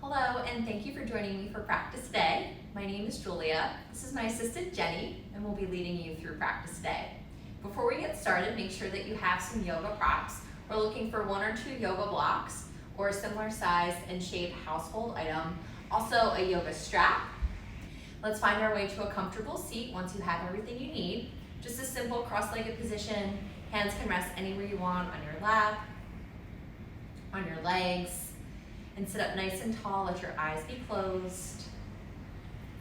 Hello, and thank you for joining me for practice today. My name is Julia. This is my assistant Jenny, and we'll be leading you through practice today. Before we get started, make sure that you have some yoga props. We're looking for 1 or 2 yoga blocks or a similar size and shape household item. Also a yoga strap. Let's find our way to a comfortable seat once you have everything you need. Just a simple cross-legged position. Hands can rest anywhere you want, on your lap, on your legs. And sit up nice and tall, let your eyes be closed.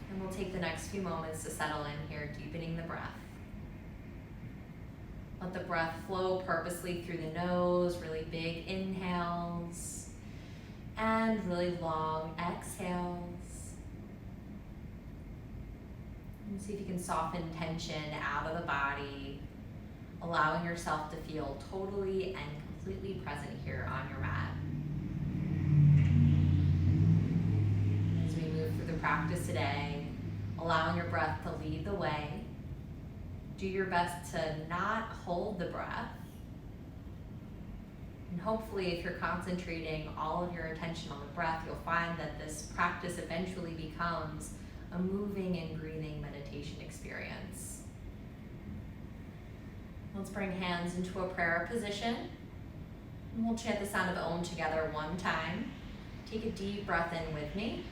And we'll take the next few moments to settle in here, deepening the breath. Let the breath flow purposely through the nose, really big inhales, and really long exhales. And see if you can soften tension out of the body, allowing yourself to feel totally and completely present here on your mat. Practice today, allowing your breath to lead the way. Do your best to not hold the breath. And hopefully, if you're concentrating all of your attention on the breath, you'll find that this practice eventually becomes a moving and breathing meditation experience. Let's bring hands into a prayer position. And we'll chant the sound of Om together 1 time. Take a deep breath in with me.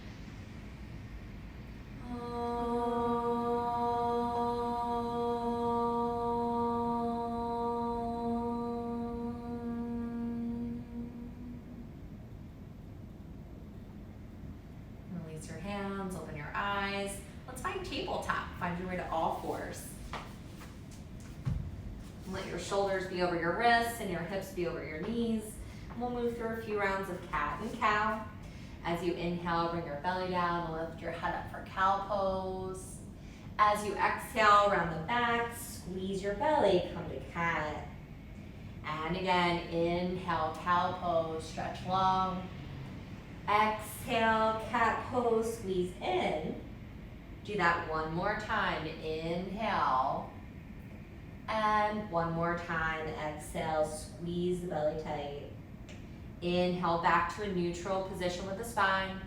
Release your hands, open your eyes. Let's find tabletop. Find your way to all fours. Let your shoulders be over your wrists and your hips be over your knees. And we'll move through a few rounds of cat and cow. As you inhale, bring your belly down, lift your head up for cow pose. As you exhale, round the back, squeeze your belly, come to cat. And again, inhale, cow pose, stretch long. Exhale, cat pose, squeeze in. Do that 1 more time, inhale. And 1 more time, exhale, squeeze the belly tight. Inhale back to a neutral position with the spine.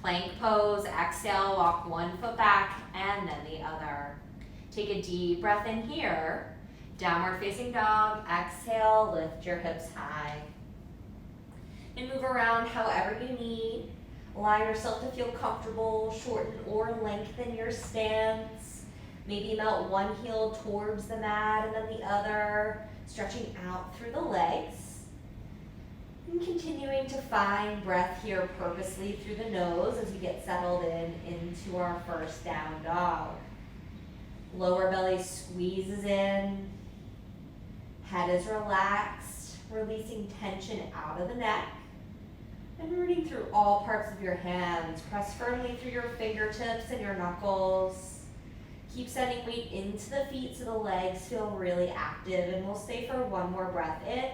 Plank pose, exhale, walk 1 foot back and then the other. Take a deep breath in here. Downward facing dog, exhale, lift your hips high. And move around however you need. Allow yourself to feel comfortable, shorten or lengthen your stance. Maybe melt 1 heel towards the mat and then the other, stretching out through the legs. And continuing to find breath here purposely through the nose as we get settled into our first down dog. Lower belly squeezes in. Head is relaxed, releasing tension out of the neck. And rooting through all parts of your hands. Press firmly through your fingertips and your knuckles. Keep sending weight into the feet so the legs feel really active. And we'll stay for 1 more breath in.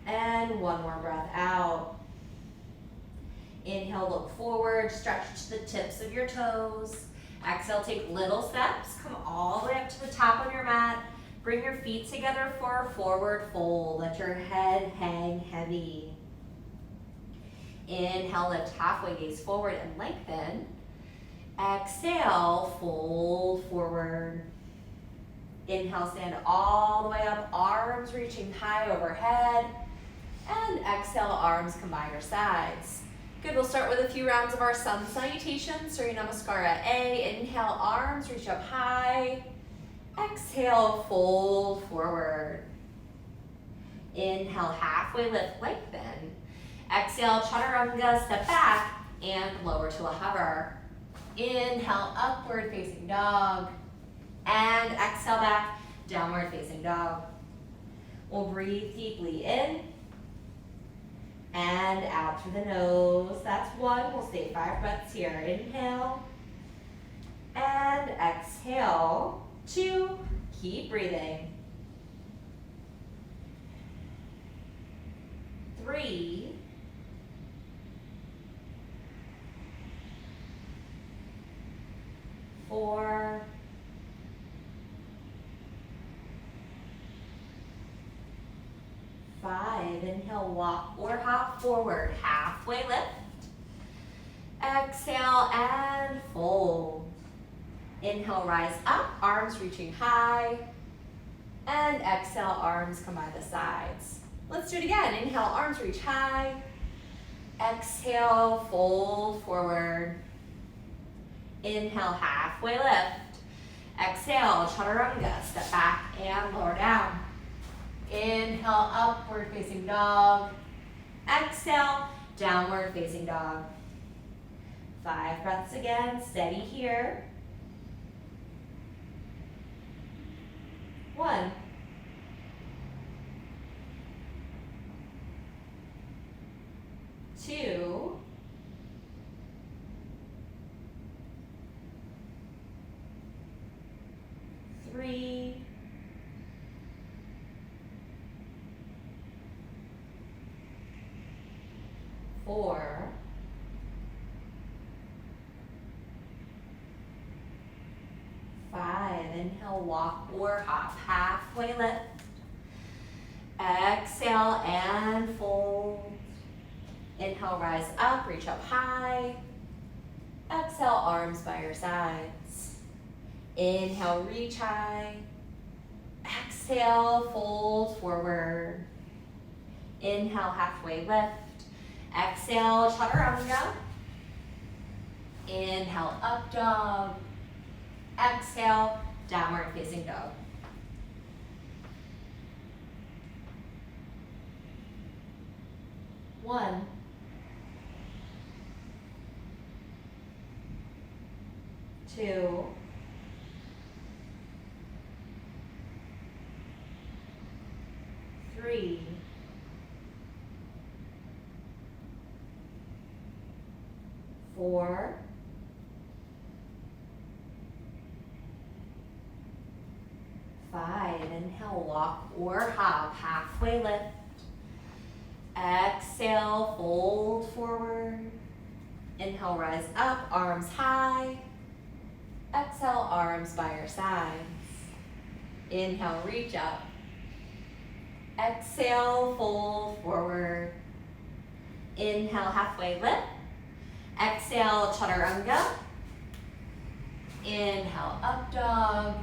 And 1 more breath out. Inhale, look forward, stretch to the tips of your toes. Exhale, take little steps. Come all the way up to the top of your mat. Bring your feet together for a forward fold. Let your head hang heavy. Inhale, lift halfway, gaze forward and lengthen. Exhale, fold forward. Inhale, stand all the way up, arms reaching high overhead. And exhale, arms come by your sides. Good, we'll start with a few rounds of our sun salutation. Surya Namaskara A. Inhale, arms reach up high. Exhale, fold forward. Inhale, halfway lift, lengthen. Exhale, chaturanga, step back and lower to a hover. Inhale, upward facing dog. And exhale back, downward facing dog. We'll breathe deeply in. And out through the nose. That's 1. We'll stay 5 breaths here. Inhale. And exhale. 2. Keep breathing. 3. 4. 5. 5. Inhale, walk or hop forward, halfway lift. Exhale and fold. Inhale, rise up, arms reaching high. And exhale, arms come by the sides. Let's do it again. Inhale, arms reach high. Exhale, fold forward. Inhale, halfway lift. Exhale, chaturanga, step back and lower down. Inhale, upward facing dog. Exhale, downward facing dog. 5 breaths again, steady here. 1. 2. 3. 4. 5. Inhale, walk or hop, halfway lift. Exhale and fold. Inhale, rise up, reach up high. Exhale, arms by your sides. Inhale, reach high. Exhale, fold forward. Inhale, halfway lift. Exhale, chaturanga. Inhale, up dog. Exhale, downward facing dog. One. 2. 3. 4. 5. Inhale, walk or hop, halfway lift. Exhale, fold forward. Inhale, rise up, arms high. Exhale, arms by your sides. Inhale, reach up. Exhale, fold forward. Inhale, halfway lift. Exhale, chaturanga. Inhale, up dog.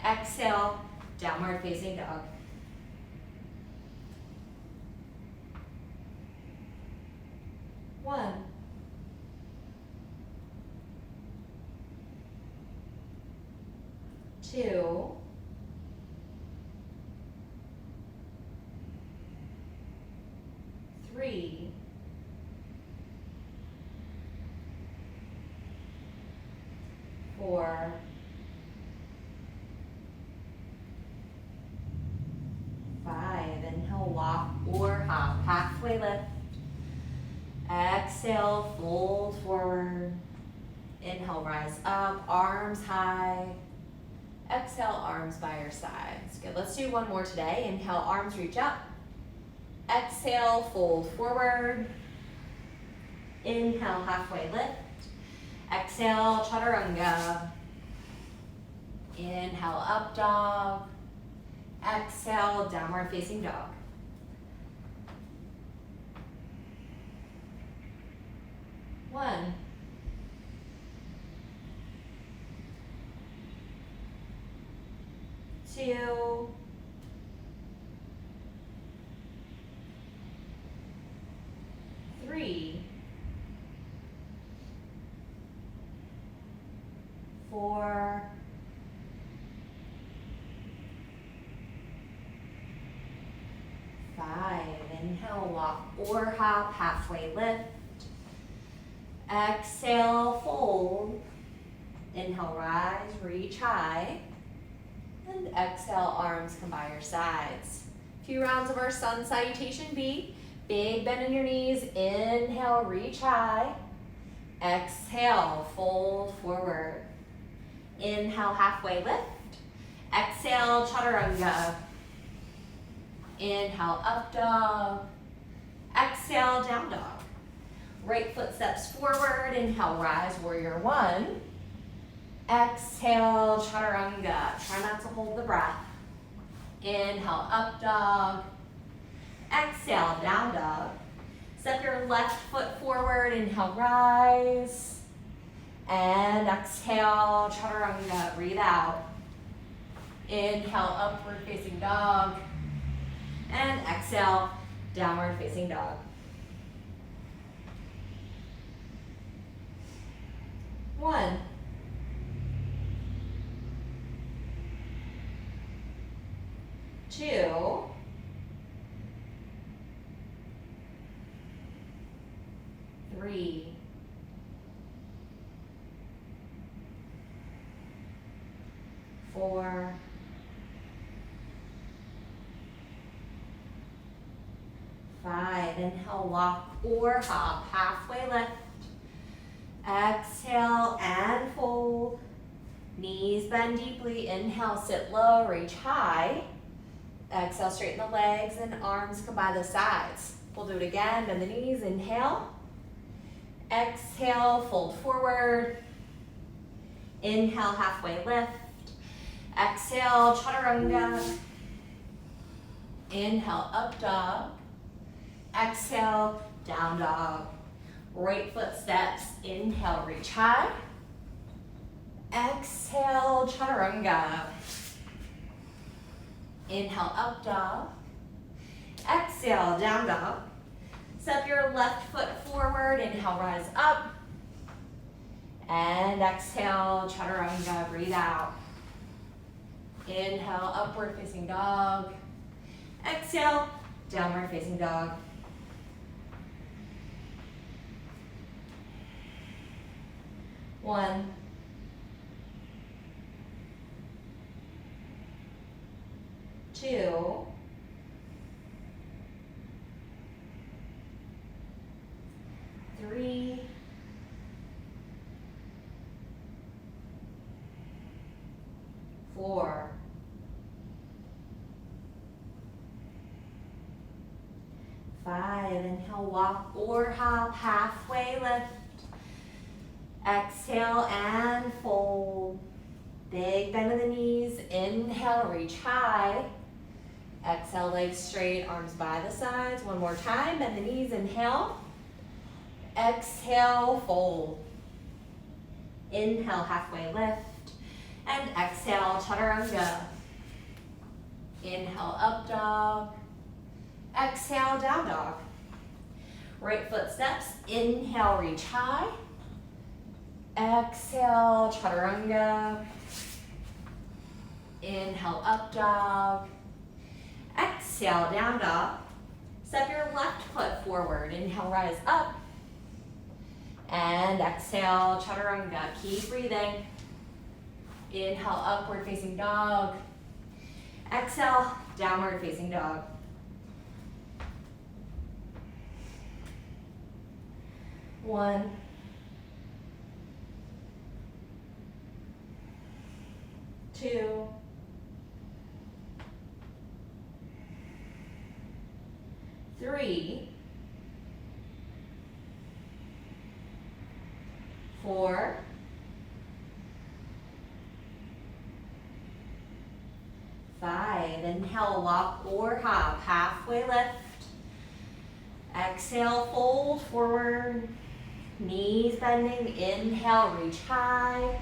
Exhale, downward facing dog. One. 2. 3. 4. 5. Inhale, walk or hop, halfway lift. Exhale, fold forward. Inhale, rise up, arms high. Exhale, arms by your sides. Good, let's do one more today. Inhale, arms reach up. Exhale, fold forward. Inhale, halfway lift. Exhale, chaturanga. Inhale, up dog. Exhale, downward facing dog. One. 2. 3. 4. 5. Inhale, walk or hop, halfway lift. Exhale, fold. Inhale, rise, reach high. And exhale, arms come by your sides. A few rounds of our sun salutation B. Big bend in your knees. Inhale, reach high. Exhale, fold forward. Inhale, halfway lift. Exhale, chaturanga. Inhale, up dog. Exhale, down dog. Right foot steps forward. Inhale, rise, warrior one. Exhale, chaturanga. Try not to hold the breath. Inhale, up dog. Exhale, down dog. Step your left foot forward, inhale, rise. And exhale, chaturanga, breathe out. Inhale, upward facing dog. And exhale, downward facing dog. One. Two. Three. Four. Five. Inhale, walk or hop, halfway lift. Exhale and fold. Knees bend deeply. Inhale, sit low, reach high. Exhale, straighten the legs and arms come by the sides. We'll do it again, bend the knees, inhale. Exhale, fold forward. Inhale, halfway lift. Exhale, chaturanga. Inhale, up dog. Exhale, down dog. Right foot steps, inhale, reach high. Exhale, chaturanga. Inhale, up dog. Exhale, down dog. Step your left foot forward, inhale, rise up. And exhale, chaturanga, breathe out. Inhale, upward facing dog. Exhale, downward facing dog. One. Two. Three. Four. Five. Inhale, walk or hop, halfway lift. Exhale and fold. Big bend of the knees. Inhale, reach high. Exhale, legs straight, arms by the sides. One more time, bend the knees, inhale. Exhale, fold. Inhale, halfway lift. And exhale, chaturanga. Inhale, up dog. Exhale, down dog. Right foot steps, inhale, reach high. Exhale, chaturanga. Inhale, up dog. Exhale, down dog. Step your left foot forward. Inhale, rise up. And exhale, chaturanga. Keep breathing. Inhale, upward facing dog. Exhale, downward facing dog. One. Two. Three. Four. Five. Inhale, walk or hop, halfway lift. Exhale, fold forward. Knees bending. Inhale, reach high.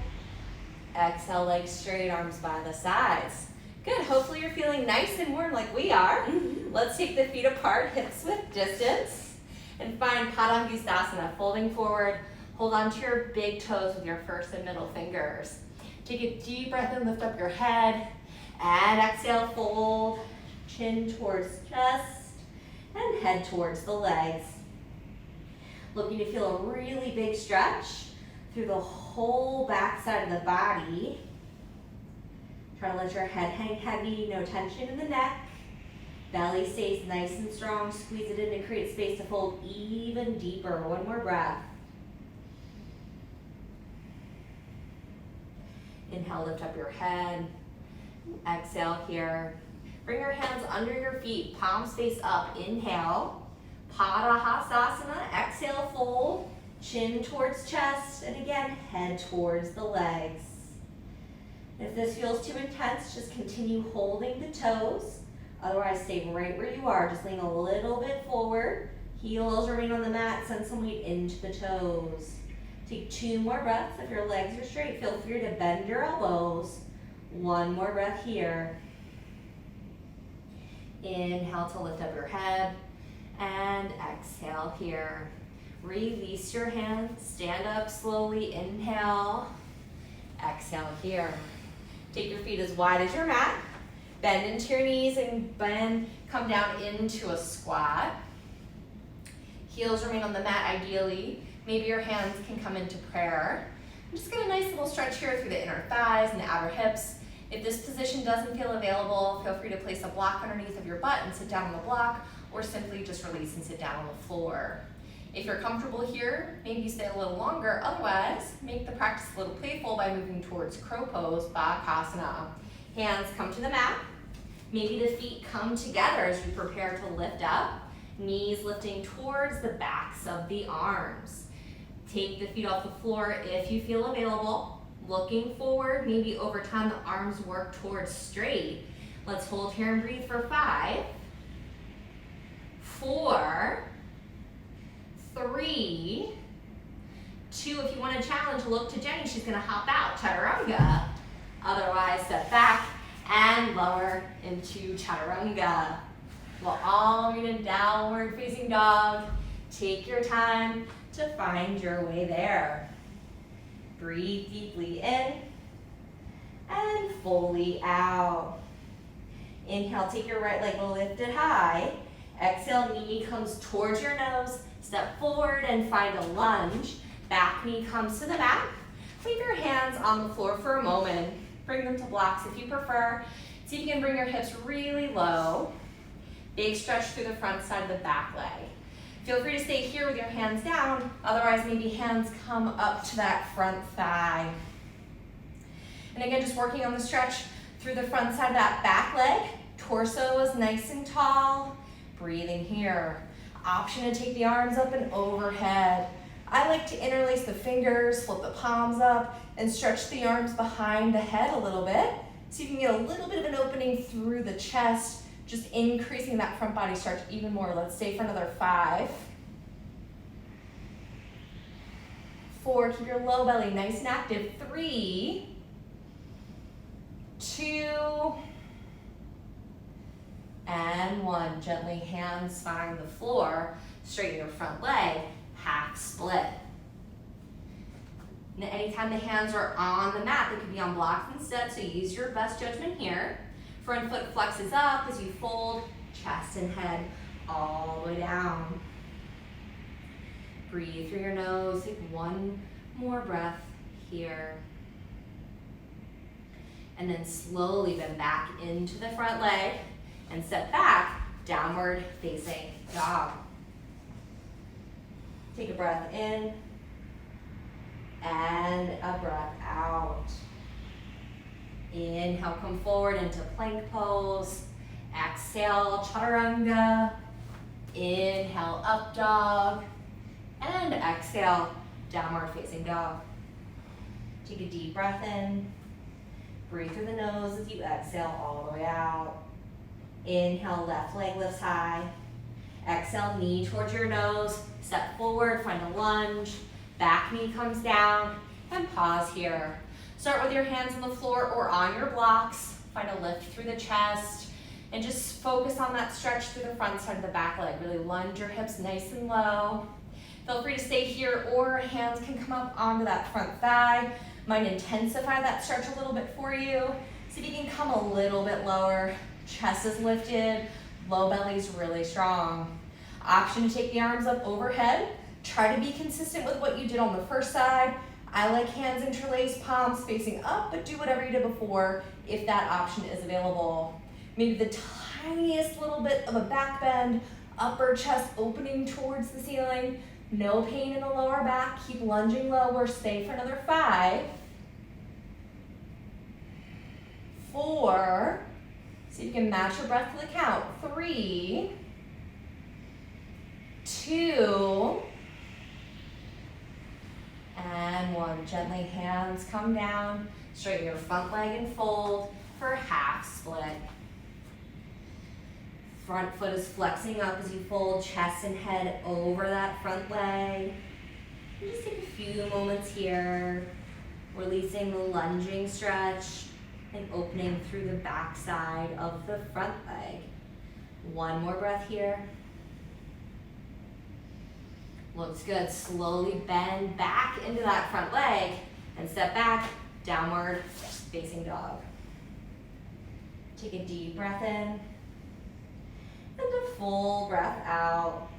Exhale, legs straight, arms by the sides. Good, hopefully you're feeling nice and warm like we are. Mm-hmm. Let's take the feet apart, hips with distance, and find Padangusthasana, folding forward. Hold on to your big toes with your first and middle fingers. Take a deep breath and lift up your head. And exhale, fold, chin towards chest, and head towards the legs. Looking to feel a really big stretch through the whole back side of the body. Try to let your head hang heavy, no tension in the neck. Belly stays nice and strong. Squeeze it in to create space to fold even deeper. One more breath. Inhale, lift up your head. Exhale here. Bring your hands under your feet, palms face up. Inhale. Padahastasana. Exhale, fold. Chin towards chest, and again, head towards the legs. If this feels too intense, just continue holding the toes Otherwise, stay right where you are. Just lean a little bit forward. Heels remain on the mat. Send some weight into the toes. Take 2 more breaths. If your legs are straight, feel free to bend your elbows. 1 more breath here. Inhale to lift up your head. And exhale here. Release your hands. Stand up slowly. Inhale. Exhale here. Take your feet as wide as your mat. Bend into your knees and bend. Come down into a squat. Heels remain on the mat ideally. Maybe your hands can come into prayer. Just get a nice little stretch here through the inner thighs and the outer hips. If this position doesn't feel available, feel free to place a block underneath of your butt and sit down on the block, or simply just release and sit down on the floor. If you're comfortable here, maybe stay a little longer. Otherwise, make the practice a little playful by moving towards crow pose, Bakasana. Hands come to the mat. Maybe the feet come together as you prepare to lift up. Knees lifting towards the backs of the arms. Take the feet off the floor if you feel available. Looking forward, maybe over time the arms work towards straight. Let's hold here and breathe for 5, 4, 3, 2. If you want to challenge, look to Jenny. She's going to hop out, chaturanga. Otherwise, step back and lower into chaturanga. We'll all meet in downward facing dog. Take your time to find your way there. Breathe deeply in and fully out. Inhale, take your right leg lifted high. Exhale, knee comes towards your nose. Step forward and find a lunge. Back knee comes to the mat. Leave your hands on the floor for a moment. Bring them to blocks if you prefer. See if you can bring your hips really low. Big stretch through the front side of the back leg. Feel free to stay here with your hands down. Otherwise, maybe hands come up to that front thigh. And again, just working on the stretch through the front side of that back leg. Torso is nice and tall. Breathing here. Option to take the arms up and overhead. I like to interlace the fingers, flip the palms up, and stretch the arms behind the head a little bit. So you can get a little bit of an opening through the chest, just increasing that front body stretch even more. Let's stay for another 5, 4, keep your low belly nice and active. 3, 2, and 1. Gently hands find the floor, straighten your front leg, half split. Now, anytime the hands are on the mat, they could be on blocks instead, so use your best judgment here. Front foot flexes up as you fold, chest and head all the way down. Breathe through your nose, take 1 more breath here. And then slowly bend back into the front leg and step back, downward facing dog. Take a breath in and a breath out. Inhale, come forward into plank pose. Exhale, chaturanga. Inhale, up dog. And exhale, downward facing dog. Take a deep breath in. Breathe through the nose as you exhale all the way out. Inhale, left leg lifts high. Exhale, knee towards your nose. Step forward, find a lunge. Back knee comes down, and pause here. Start with your hands on the floor or on your blocks. Find a lift through the chest, and just focus on that stretch through the front side of the back leg. Really lunge your hips nice and low. Feel free to stay here, or hands can come up onto that front thigh. Might intensify that stretch a little bit for you. See if you can come a little bit lower. Chest is lifted, low belly's really strong. Option to take the arms up overhead. Try to be consistent with what you did on the first side. I like hands interlaced, palms facing up, but do whatever you did before if that option is available. Maybe the tiniest little bit of a back bend, upper chest opening towards the ceiling. No pain in the lower back. Keep lunging lower. Stay for another 5, 4. See if you can match your breath to the count. 3, 2, and 1. Gently hands come down. Straighten your front leg and fold for half split. Front foot is flexing up as you fold chest and head over that front leg. And just take a few moments here, releasing the lunging stretch and opening through the back side of the front leg. One more breath here. Looks good. Slowly bend back into that front leg and step back, downward facing dog. Take a deep breath in and a full breath out.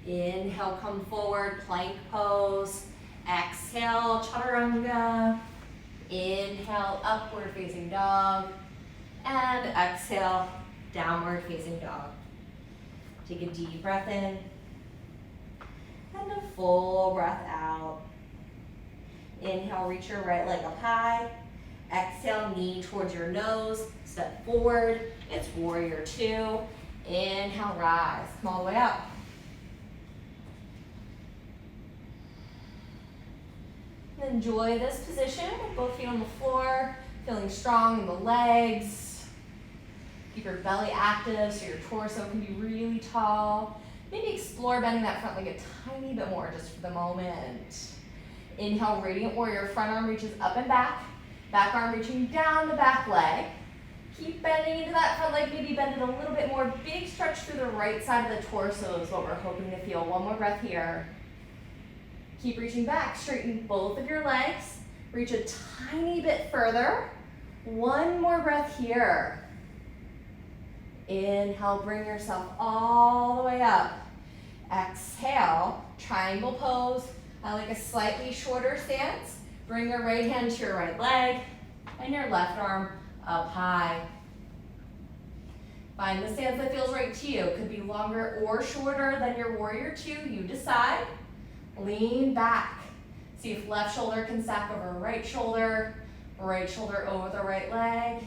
Inhale, come forward, plank pose. Exhale, chaturanga. Inhale, upward facing dog. And exhale, downward facing dog. Take a deep breath in and a full breath out. Inhale, reach your right leg up high. Exhale, knee towards your nose. Step forward. It's warrior two. Inhale, rise. Come all the way up. Enjoy this position with both feet on the floor, feeling strong in the legs. Keep your belly active so your torso can be really tall. Maybe explore bending that front leg a tiny bit more just for the moment. Inhale, radiant warrior, front arm reaches up and back. Back arm reaching down the back leg. Keep bending into that front leg, maybe bend it a little bit more. Big stretch through the right side of the torso is what we're hoping to feel. One more breath here. Keep reaching back, straighten both of your legs. Reach a tiny bit further. One more breath here. Inhale, bring yourself all the way up. Exhale, triangle pose. I like a slightly shorter stance. Bring your right hand to your right leg and your left arm up high. Find the stance that feels right to you. Could be longer or shorter than your warrior two, you decide. Lean back. See if left shoulder can stack over right shoulder over the right leg.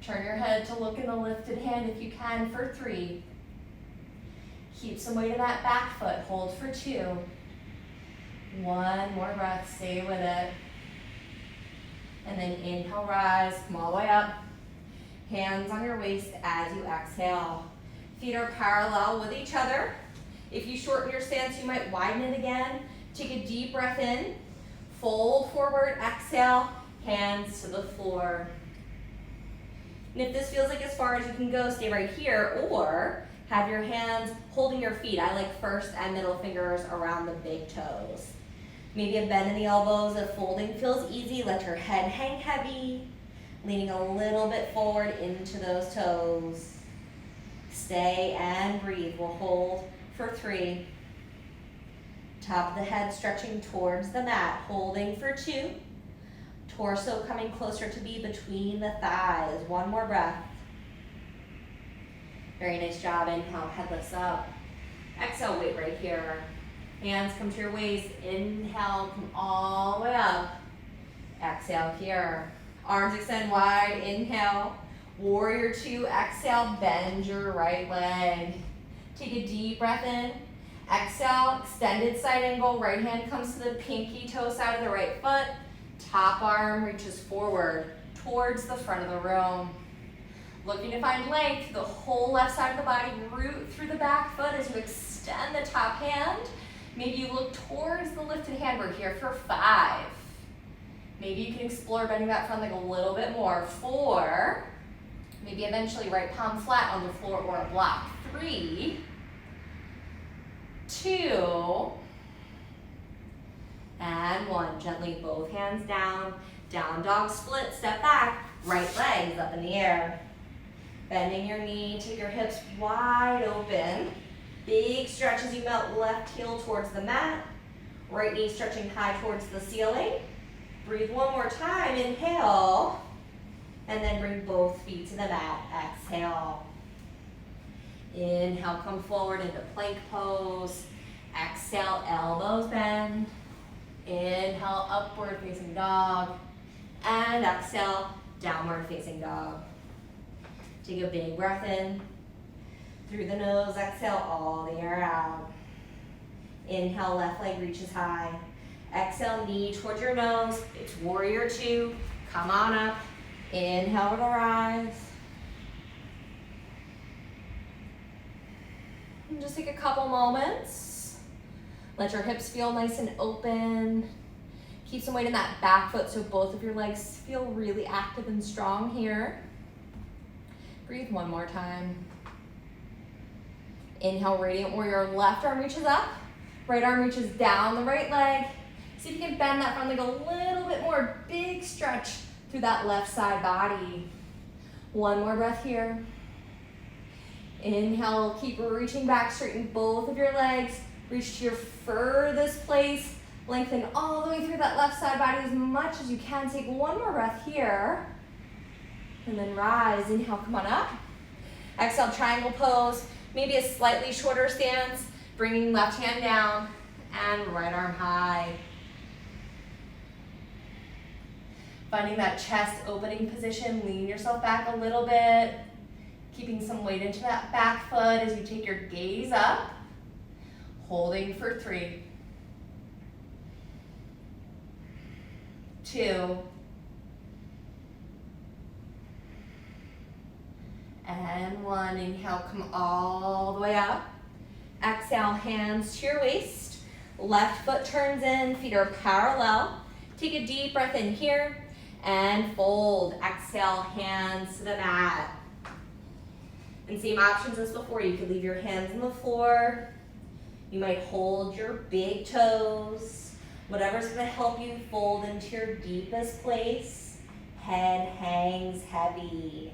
Turn your head to look in the lifted hand if you can for 3. Keep some weight in that back foot. Hold for 2. One more breath. Stay with it. And then inhale, rise. Come all the way up. Hands on your waist as you exhale. Feet are parallel with each other. If you shorten your stance, you might widen it again. Take a deep breath in. Fold forward. Exhale. Hands to the floor. And if this feels like as far as you can go, stay right here, or have your hands holding your feet. I like first and middle fingers around the big toes. Maybe a bend in the elbows if folding feels easy. Let your head hang heavy, leaning a little bit forward into those toes. Stay and breathe. We'll hold for 3. Top of the head stretching towards the mat, holding for 2. Torso coming closer to be between the thighs. One more breath. Very nice job. Inhale, head lifts up. Exhale, weight right here. Hands come to your waist. Inhale, come all the way up. Exhale here. Arms extend wide. Inhale. Warrior two. Exhale, bend your right leg. Take a deep breath in. Exhale, extended side angle. Right hand comes to the pinky toe side of the right foot. Top arm reaches forward towards the front of the room. Looking to find length, the whole left side of the body, root through the back foot as you extend the top hand. Maybe you look towards the lifted hand. We're here for 5. Maybe you can explore bending that front leg a little bit more. 4. Maybe eventually right palm flat on the floor or a block. 3, 2, and 1. Gently both hands down. Down dog split, step back. Right leg is up in the air. Bending your knee, take your hips wide open. Big stretch as you melt left heel towards the mat. Right knee stretching high towards the ceiling. Breathe one more time, inhale. And then bring both feet to the mat, exhale. Inhale, come forward into plank pose. Exhale, elbows bend. Inhale, upward facing dog. And exhale, downward facing dog. Take a big breath in. Through the nose, exhale all the air out. Inhale, left leg reaches high. Exhale, knee towards your nose. It's warrior two. Come on up. Inhale to rise. And just take a couple moments. Let your hips feel nice and open. Keep some weight in that back foot so both of your legs feel really active and strong here. Breathe one more time. Inhale, Radiant Warrior, left arm reaches up, right arm reaches down the right leg. See if you can bend that front leg a little bit more. Big stretch through that left side body. One more breath here. Inhale, keep reaching back, straighten both of your legs. Reach to your furthest place. Lengthen all the way through that left side body as much as you can. Take one more breath here. And then rise. Inhale, come on up. Exhale, triangle pose. Maybe a slightly shorter stance. Bringing left hand down and right arm high. Finding that chest opening position. Lean yourself back a little bit. Keeping some weight into that back foot as you take your gaze up. Holding for 3, 2, and 1. Inhale, come all the way up. Exhale, hands to your waist. Left foot turns in, feet are parallel. Take a deep breath in here and fold. Exhale, hands to the mat. And same options as before. You could leave your hands on the floor. You might hold your big toes. Whatever's going to help you fold into your deepest place. Head hangs heavy.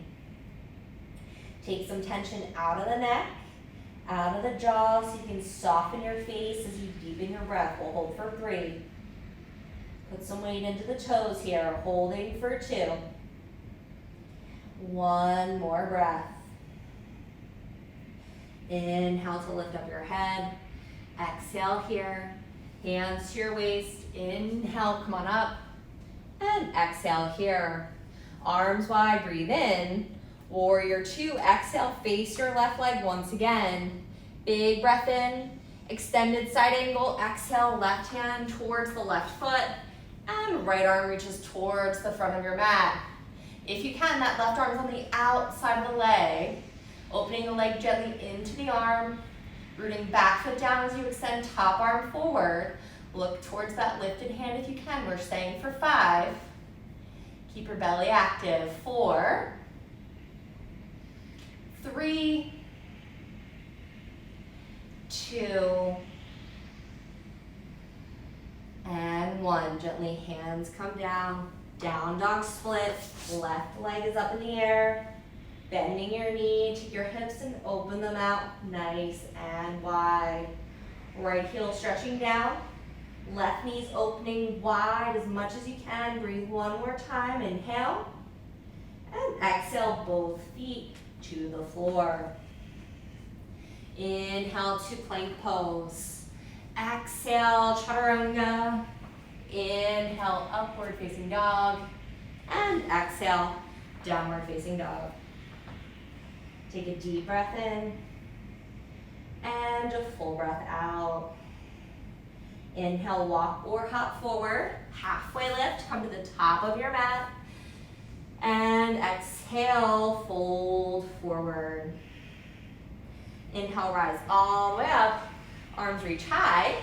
Take some tension out of the neck, out of the jaw, so you can soften your face as you deepen your breath. We'll hold for 3. Put some weight into the toes here, holding for 2. 1 more breath. Inhale to lift up your head. Exhale here. Hands to your waist. Inhale, come on up. And exhale here. Arms wide, breathe in. Warrior 2, exhale, face your left leg once again. Big breath in, extended side angle. Exhale, left hand towards the left foot. And right arm reaches towards the front of your mat. If you can, that left arm's on the outside of the leg. Opening the leg gently into the arm. Rooting back foot down as you extend top arm forward. Look towards that lifted hand if you can. We're staying for 5. Keep your belly active. 4, 3, 2, and 1. Gently hands come down. Down dog split. Left leg is up in the air. Bending your knee, take your hips and open them out nice and wide. Right heel stretching down. Left knee's opening wide as much as you can. Breathe one more time. Inhale. And exhale, both feet to the floor. Inhale to plank pose. Exhale, chaturanga. Inhale, upward facing dog. And exhale, downward facing dog. Take a deep breath in and a full breath out. Inhale, walk or hop forward. Halfway lift, come to the top of your mat. And exhale, fold forward. Inhale, rise all the way up. Arms reach high.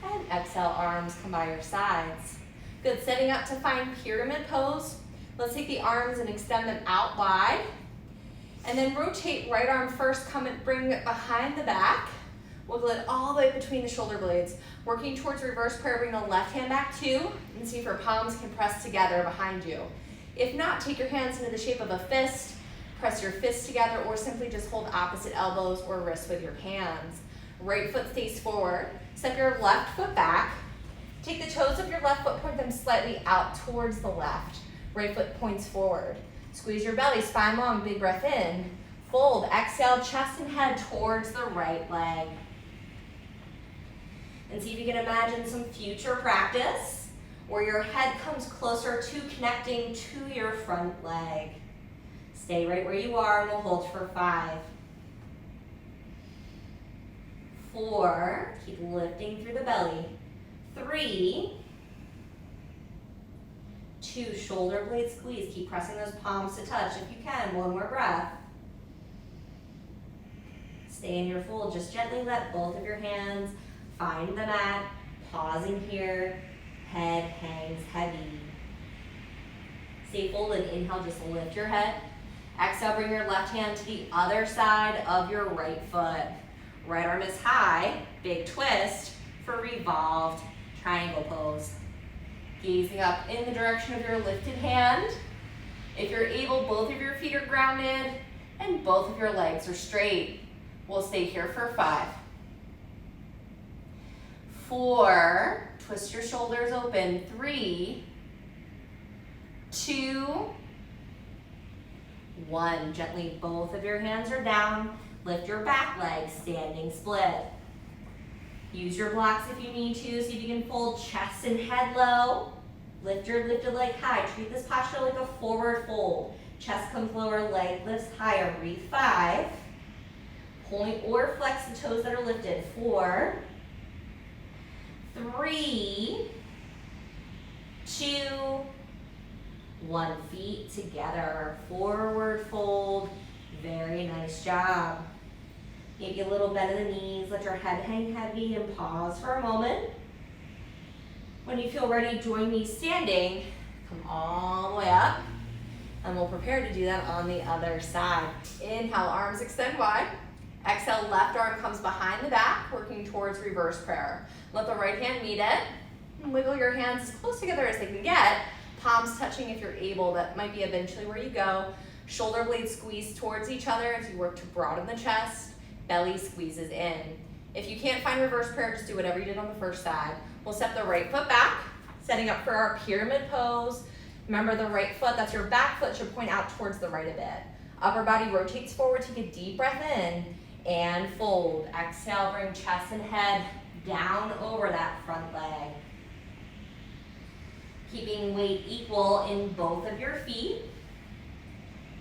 And exhale, arms come by your sides. Good, setting up to find pyramid pose. Let's take the arms and extend them out wide. And then rotate right arm first, come and bring it behind the back. Wiggle it all the way between the shoulder blades. Working towards reverse prayer, bring the left hand back too, and see if your palms can press together behind you. If not, take your hands into the shape of a fist, press your fists together, or simply just hold opposite elbows or wrists with your hands. Right foot stays forward. Step your left foot back. Take the toes of your left foot, point them slightly out towards the left. Right foot points forward. Squeeze your belly, spine long, big breath in. Fold, exhale, chest and head towards the right leg. And see if you can imagine some future practice where your head comes closer to connecting to your front leg. Stay right where you are and we'll hold for 5. 4, keep lifting through the belly. 3, 2, shoulder blade squeeze. Keep pressing those palms to touch if you can. 1 more breath. Stay in your fold. Just gently let both of your hands find the mat. Pausing here. Head hangs heavy. Stay folded. Inhale, just lift your head. Exhale, bring your left hand to the other side of your right foot. Right arm is high. Big twist for Revolved Triangle Pose. Gazing up in the direction of your lifted hand. If you're able, both of your feet are grounded and both of your legs are straight. We'll stay here for 5. 4, twist your shoulders open. 3, 2, 1. Gently, both of your hands are down. Lift your back leg, standing split. Use your blocks if you need to. See if you can fold chest and head low. Lift your lifted leg high. Treat this posture like a forward fold. Chest comes lower, leg lifts higher. Breathe. 5. Point or flex the toes that are lifted. 4, 3, 2, 1. Feet together. Forward fold. Very nice job. Maybe a little bend in the knees. Let your head hang heavy and pause for a moment. When you feel ready, join me standing. Come all the way up. And we'll prepare to do that on the other side. Inhale, arms extend wide. Exhale, left arm comes behind the back, working towards reverse prayer. Let the right hand meet it. And wiggle your hands as close together as they can get. Palms touching if you're able. That might be eventually where you go. Shoulder blades squeeze towards each other as you work to broaden the chest. Belly squeezes in. If you can't find reverse prayer, just do whatever you did on the first side. We'll step the right foot back, setting up for our pyramid pose. Remember the right foot, that's your back foot, should point out towards the right a bit. Upper body rotates forward, take a deep breath in and fold. Exhale, bring chest and head down over that front leg. Keeping weight equal in both of your feet.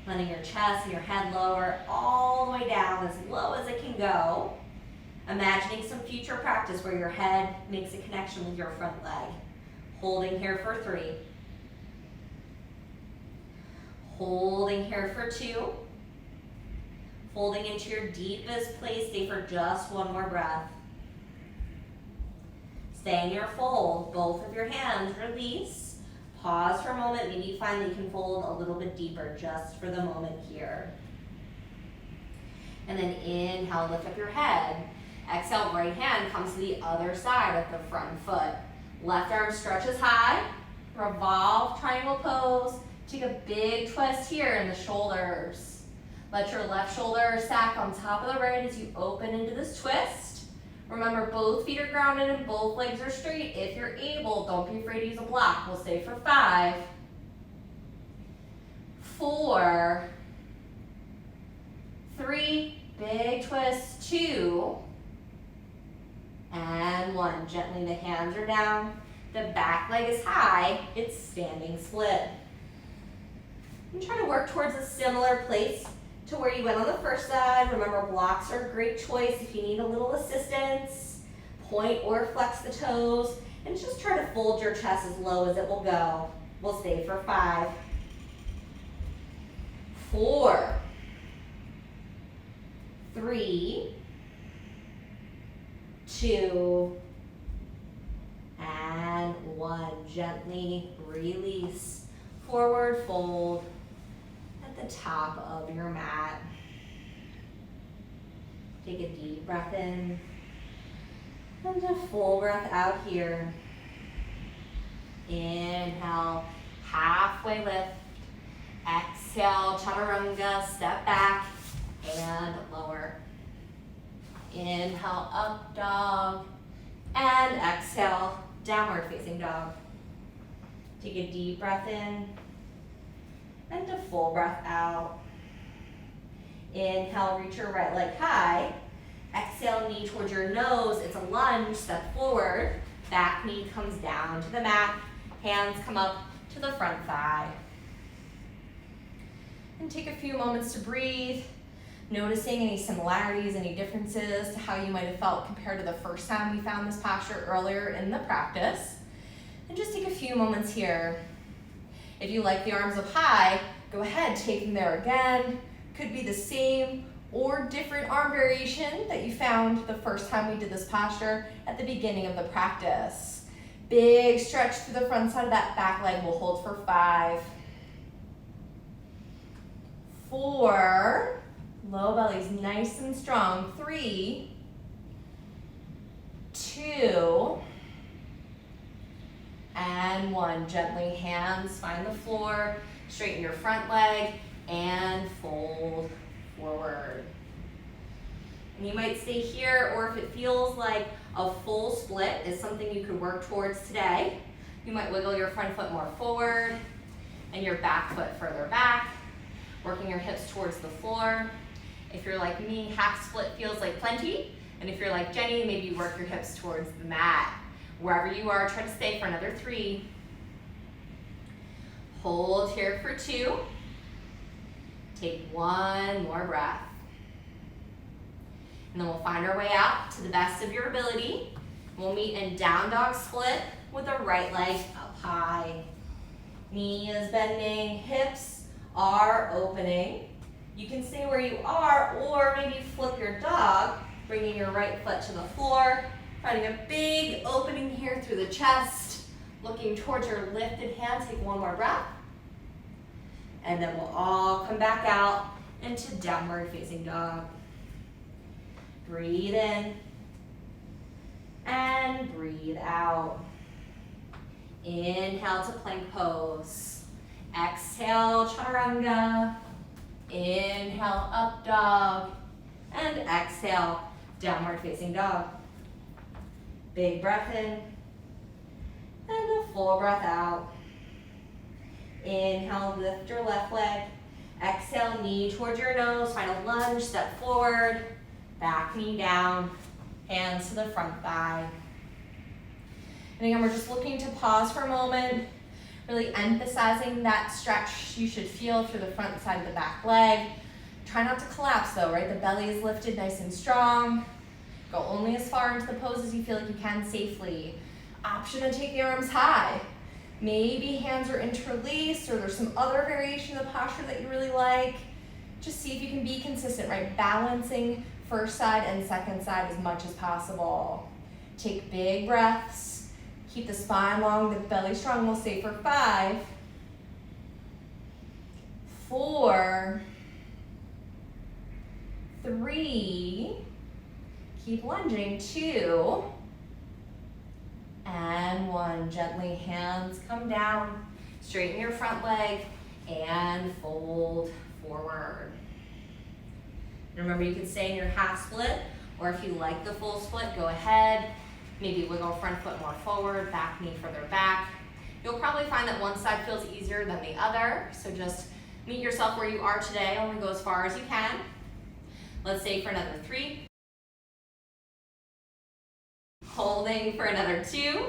Letting your chest and your head lower all the way down as low as it can go. Imagining some future practice where your head makes a connection with your front leg. Holding here for 3. Holding here for 2. Folding into your deepest place. Stay for just one more breath. Stay in your fold. Both of your hands release. Pause for a moment. Maybe you find that you can fold a little bit deeper just for the moment here. And then inhale, lift up your head. Exhale, right hand comes to the other side of the front foot. Left arm stretches high. Revolve Triangle Pose. Take a big twist here in the shoulders. Let your left shoulder stack on top of the right as you open into this twist. Remember, both feet are grounded and both legs are straight. If you're able, don't be afraid to use a block. We'll stay for 5, 4, 3, big twist, 2, and 1. Gently, the hands are down. The back leg is high. It's standing split. And try to work towards a similar place to where you went on the first side. Remember, blocks are a great choice if you need a little assistance. Point or flex the toes, and just try to fold your chest as low as it will go. We'll stay for 5, 4, 3, 2, and 1. Gently release. Forward fold at the top of your mat. Take a deep breath in and a full breath out here. Inhale, halfway lift. Exhale, chaturanga, step back and lower. Inhale, up dog, and exhale, downward facing dog. Take a deep breath in and a full breath out. Inhale, reach your right leg high. Exhale, knee towards your nose. It's a lunge, step forward. Back knee comes down to the mat. Hands come up to the front thigh. And take a few moments to breathe, noticing any similarities, any differences to how you might have felt compared to the first time we found this posture earlier in the practice. And just take a few moments here. If you like the arms up high, go ahead, take them there again. Could be the same or different arm variation that you found the first time we did this posture at the beginning of the practice. Big stretch through the front side of that back leg. We'll hold for 5, 4, low belly's nice and strong, 3, 2, and 1. Gently hands find the floor, straighten your front leg, and fold forward. And you might stay here, or if it feels like a full split is something you could work towards today, you might wiggle your front foot more forward and your back foot further back, working your hips towards the floor. If you're like me, half split feels like plenty. And if you're like Jenny, maybe you work your hips towards the mat. Wherever you are, try to stay for another 3. Hold here for 2. Take 1 more breath. And then we'll find our way out to the best of your ability. We'll meet in down dog split with the right leg up high. Knee is bending, hips are opening. You can stay where you are, or maybe flip your dog, bringing your right foot to the floor, finding a big opening here through the chest, looking towards your lifted hand. Take 1 more breath. And then we'll all come back out into downward facing dog. Breathe in and breathe out. Inhale to plank pose. Exhale, chaturanga. Inhale, up dog. And exhale, downward facing dog. Big breath in and a full breath out. Inhale, lift your left leg. Exhale, knee towards your nose. Find a lunge, step forward. Back knee down, hands to the front thigh. And again, we're just looking to pause for a moment, really emphasizing that stretch you should feel through the front side of the back leg. Try not to collapse though, right? The belly is lifted nice and strong. Go only as far into the pose as you feel like you can safely. Option to take the arms high. Maybe hands are interlaced, or there's some other variation of the posture that you really like. Just see if you can be consistent, right? Balancing first side and second side as much as possible. Take big breaths. Keep the spine long, the belly strong. We'll stay for 5, 4, 3, keep lunging, 2, and 1. Gently hands come down, straighten your front leg, and fold forward. Remember, you can stay in your half split, or if you like the full split, go ahead. Maybe wiggle front foot more forward, back knee further back. You'll probably find that one side feels easier than the other, so just meet yourself where you are today. Only go as far as you can. Let's stay for another 3. Holding for another 2.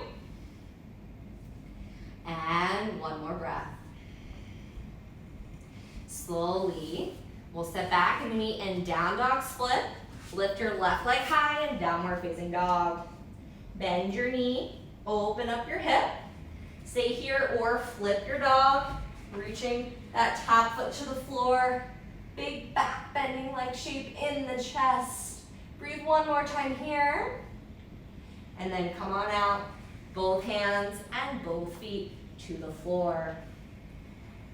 And 1 more breath. Slowly, we'll step back and meet in down dog split. Lift your left leg high and downward facing dog. Bend your knee, open up your hip. Stay here or flip your dog, reaching that top foot to the floor. Big back bending leg shape in the chest. Breathe 1 more time here. And then come on out, both hands and both feet to the floor.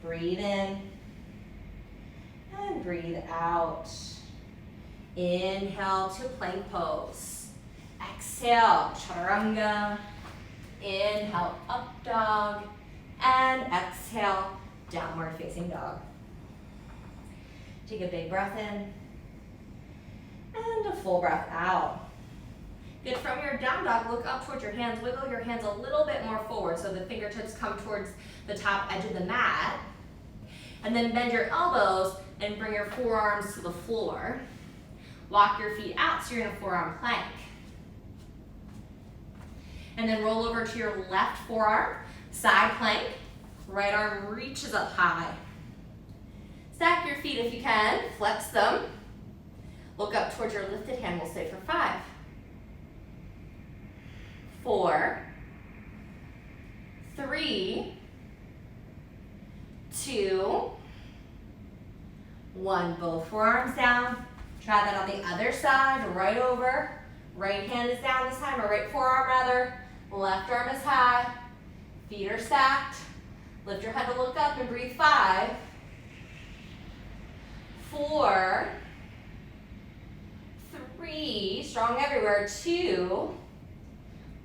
Breathe in and breathe out. Inhale to plank pose. Exhale, chaturanga. Inhale, up dog. And exhale, downward facing dog. Take a big breath in and a full breath out. Good. From your down dog, look up towards your hands. Wiggle your hands a little bit more forward so the fingertips come towards the top edge of the mat. And then bend your elbows and bring your forearms to the floor. Walk your feet out so you're in a forearm plank. And then roll over to your left forearm, side plank. Right arm reaches up high. Stack your feet if you can, flex them. Look up towards your lifted hand. We'll stay for 5, 4, 3, 2, 1. Both forearms down. Try that on the other side, right over. Right hand is down this time, or right forearm rather. Left arm is high. Feet are stacked. Lift your head to look up and breathe. 5, 4, 3, strong everywhere. 2,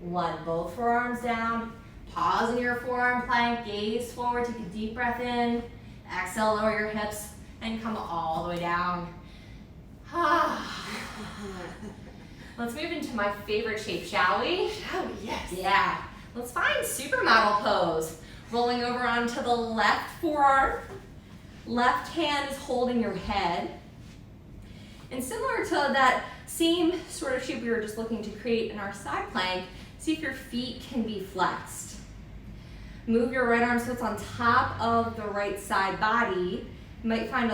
1. Both forearms down. Pause in your forearm plank. Gaze forward. Take a deep breath in. Exhale, lower your hips and come all the way down. Let's move into my favorite shape, shall we? Shall we? Yes. Yeah. Let's find supermodel pose. Rolling over onto the left forearm. Left hand is holding your head. And similar to that same sort of shape we were just looking to create in our side plank, see if your feet can be flexed. Move your right arm so it's on top of the right side body. You might find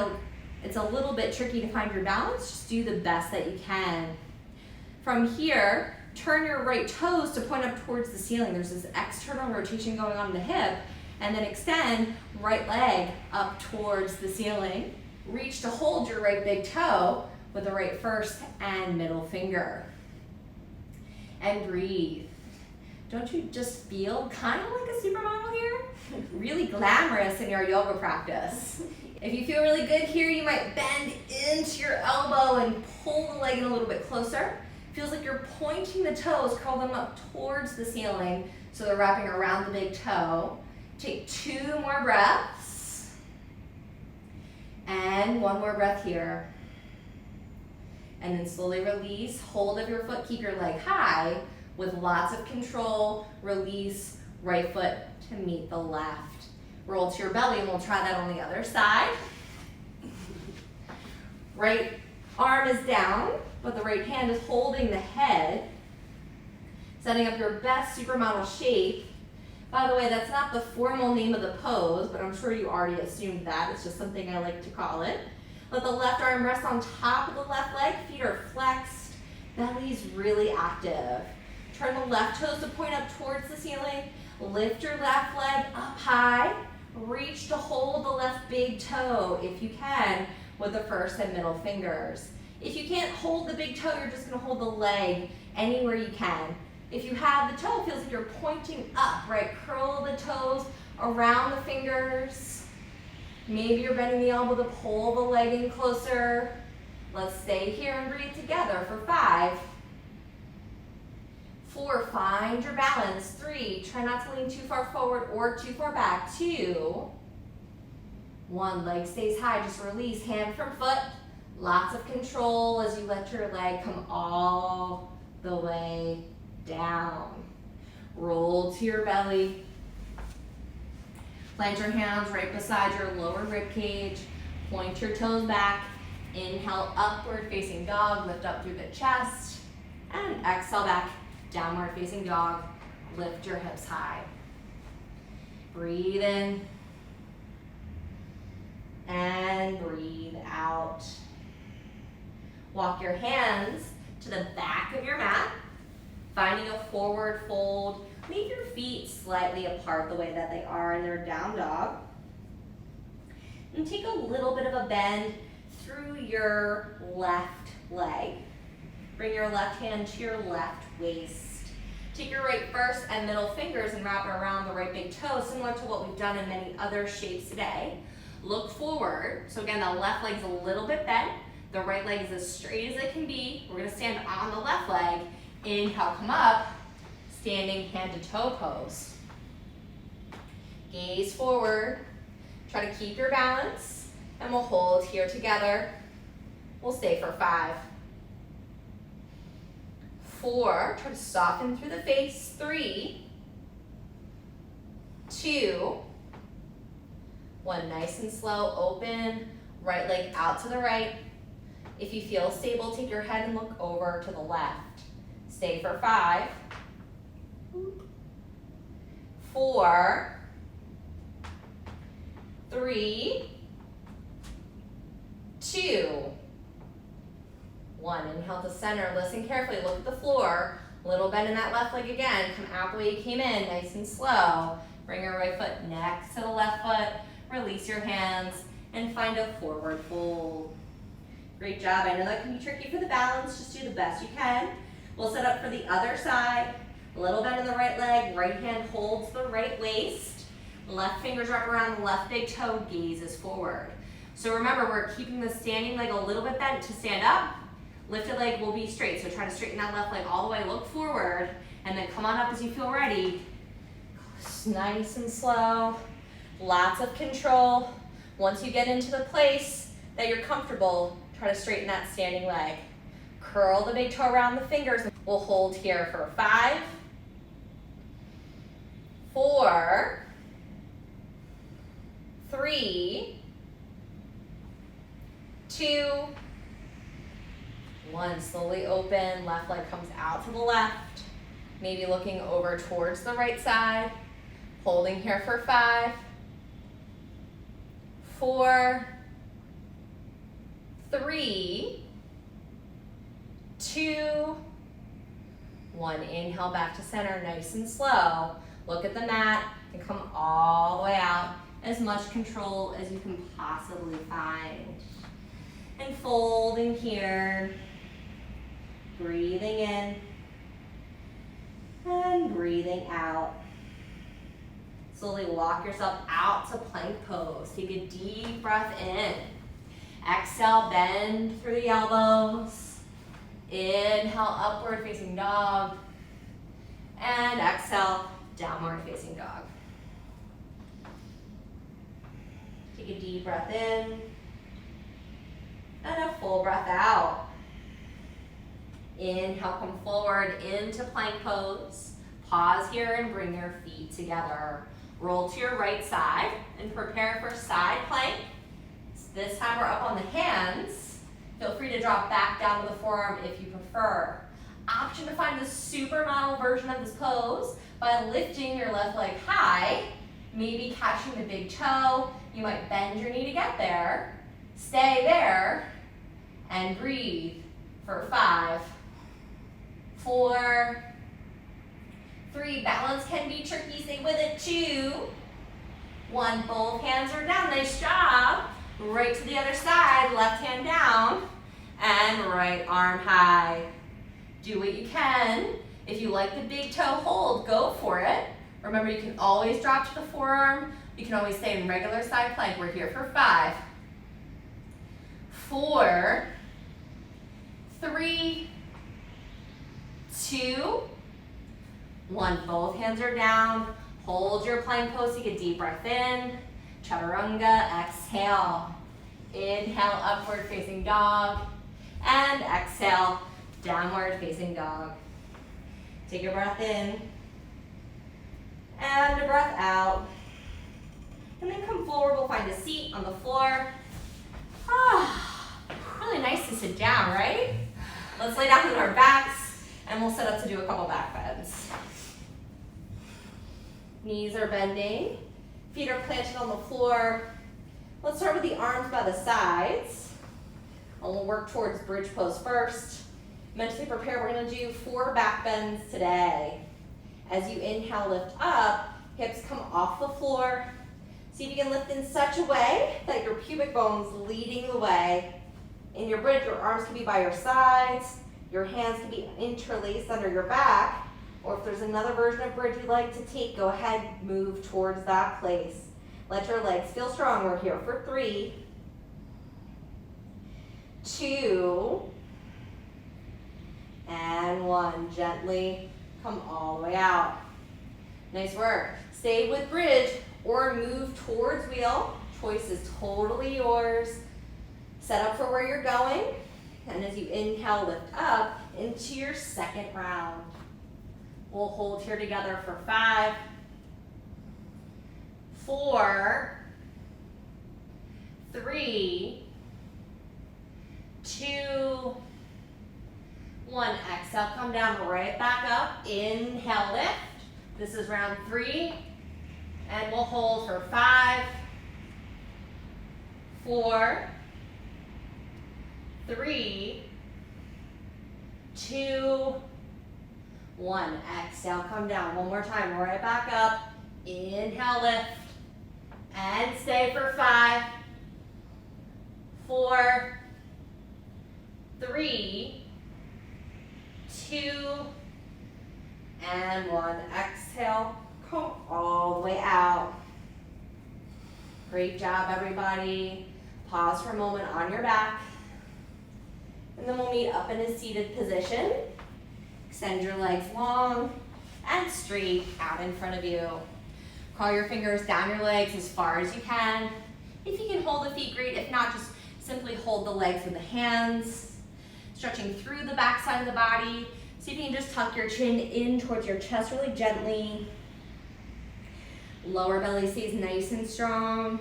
it's a little bit tricky to find your balance. Just do the best that you can. From here, turn your right toes to point up towards the ceiling. There's this external rotation going on in the hip, and then extend right leg up towards the ceiling. Reach to hold your right big toe with the right first and middle finger. And breathe. Don't you just feel kind of like a supermodel here? Really glamorous in your yoga practice. If you feel really good here, you might bend into your elbow and pull the leg in a little bit closer. Feels like you're pointing the toes, curl them up towards the ceiling so they're wrapping around the big toe. Take 2 more breaths. And 1 more breath here. And then slowly release, hold of your foot, keep your leg high with lots of control. Release, right foot to meet the left. Roll to your belly and we'll try that on the other side. Right arm is down, but the right hand is holding the head. Setting up your best supermodel shape. By the way, that's not the formal name of the pose, but I'm sure you already assumed that. It's just something I like to call it. Let the left arm rest on top of the left leg. Feet are flexed. Belly's really active. Turn the left toes to point up towards the ceiling. Lift your left leg up high. Reach to hold the left big toe, if you can, with the first and middle fingers. If you can't hold the big toe, you're just going to hold the leg anywhere you can. If you have the toe, it feels like you're pointing up, right? Curl the toes around the fingers. Maybe you're bending the elbow to pull the leg in closer. Let's stay here and breathe together for 5, 4, find your balance. 3, try not to lean too far forward or too far back. 2, 1, leg stays high, just release hand from foot. Lots of control as you let your leg come all the way down. Roll to your belly. Plant your hands right beside your lower rib cage. Point your toes back. Inhale, upward facing dog. Lift up through the chest. And exhale back, downward facing dog. Lift your hips high. Breathe in. And breathe out. Walk your hands to the back of your mat, finding a forward fold. Leave your feet slightly apart the way that they are in their down dog. And take a little bit of a bend through your left leg. Bring your left hand to your left waist. Take your right first and middle fingers and wrap it around the right big toe, similar to what we've done in many other shapes today. Look forward. So again, the left leg's a little bit bent. The right leg is as straight as it can be. We're gonna stand on the left leg. Inhale, come up. Standing Panda Toe Pose. Gaze forward. Try to keep your balance. And we'll hold here together. We'll stay for 5, 4, try to soften through the face. 3, 2, 1, nice and slow, open. Right leg out to the right. If you feel stable, take your head and look over to the left. Stay for 5, 4, 3, 2, 1. Inhale to center. Listen carefully. Look at the floor. Little bend in that left leg again. Come out the way you came in. Nice and slow. Bring your right foot next to the left foot. Release your hands and find a forward fold. Great job. I know that can be tricky for the balance. Just do the best you can. We'll set up for the other side. A little bend in the right leg. Right hand holds the right waist. Left fingers wrap around the left big toe. Gazes forward. So remember, we're keeping the standing leg a little bit bent to stand up. Lifted leg will be straight. So try to straighten that left leg all the way. Look forward. And then come on up as you feel ready. Nice and slow. Lots of control. Once you get into the place that you're comfortable, try to straighten that standing leg. Curl the big toe around the fingers. We'll hold here for 5, 4, 3, 2, 1. Slowly open. Left leg comes out to the left. Maybe looking over towards the right side. Holding here for 5, 4, 3, 2, 1. Inhale back to center, nice and slow. Look at the mat and come all the way out. As much control as you can possibly find. And folding here. Breathing in. And breathing out. Slowly walk yourself out to plank pose. Take a deep breath in. Exhale, bend through the elbows. Inhale, upward facing dog. And exhale, downward facing dog. Take a deep breath in. And a full breath out. Inhale, come forward into plank pose. Pause here and bring your feet together. Roll to your right side and prepare for side plank. This time we're up on the hands. Feel free to drop back down to the forearm if you prefer. Option to find the supermodel version of this pose by lifting your left leg high, maybe catching the big toe. You might bend your knee to get there. Stay there and breathe for 5, 4, 3, balance can be tricky, stay with it. 2, 1, both hands are down, nice job. Right to the other side, left hand down, and right arm high. Do what you can. If you like the big toe hold, go for it. Remember, you can always drop to the forearm. You can always stay in regular side plank. We're here for 5, 4, 3, 2, 1. Both hands are down. Hold your plank pose. Take a deep breath in. Chaturanga. Exhale. Inhale, upward facing dog. And exhale, downward facing dog. Take a breath in. And a breath out. And then come forward. We'll find a seat on the floor. Really nice to sit down, right? Let's lay down on our backs and we'll set up to do a couple back bends. Knees are bending. Feet are planted on the floor. Let's start with the arms by the sides. And we'll work towards bridge pose first. Mentally prepare, we're gonna do 4 back bends today. As you inhale, lift up, hips come off the floor. See if you can lift in such a way that your pubic bone's leading the way. In your bridge, your arms can be by your sides, your hands can be interlaced under your back, or if there's another version of bridge you'd like to take, go ahead, move towards that place. Let your legs feel strong. We're here for 3, 2, and 1. Gently come all the way out. Nice work. Stay with bridge or move towards wheel. Choice is totally yours. Set up for where you're going. And as you inhale, lift up into your second round. We'll hold here together for 5, 4, 3, 2, 1. Exhale, come down right back up. Inhale, lift. This is round 3. And we'll hold for 5, 4, 3, 2, 1. Exhale, come down. One more time, right back up. Inhale, lift. And stay for 5, 4, 3, 2, and 1. Exhale, come all the way out. Great job, everybody. Pause for a moment on your back. And then we'll meet up in a seated position. Extend your legs long and straight out in front of you. Crawl your fingers down your legs as far as you can. If you can hold the feet, great. If not, just simply hold the legs with the hands. Stretching through the back side of the body. See if you can just tuck your chin in towards your chest really gently. Lower belly stays nice and strong.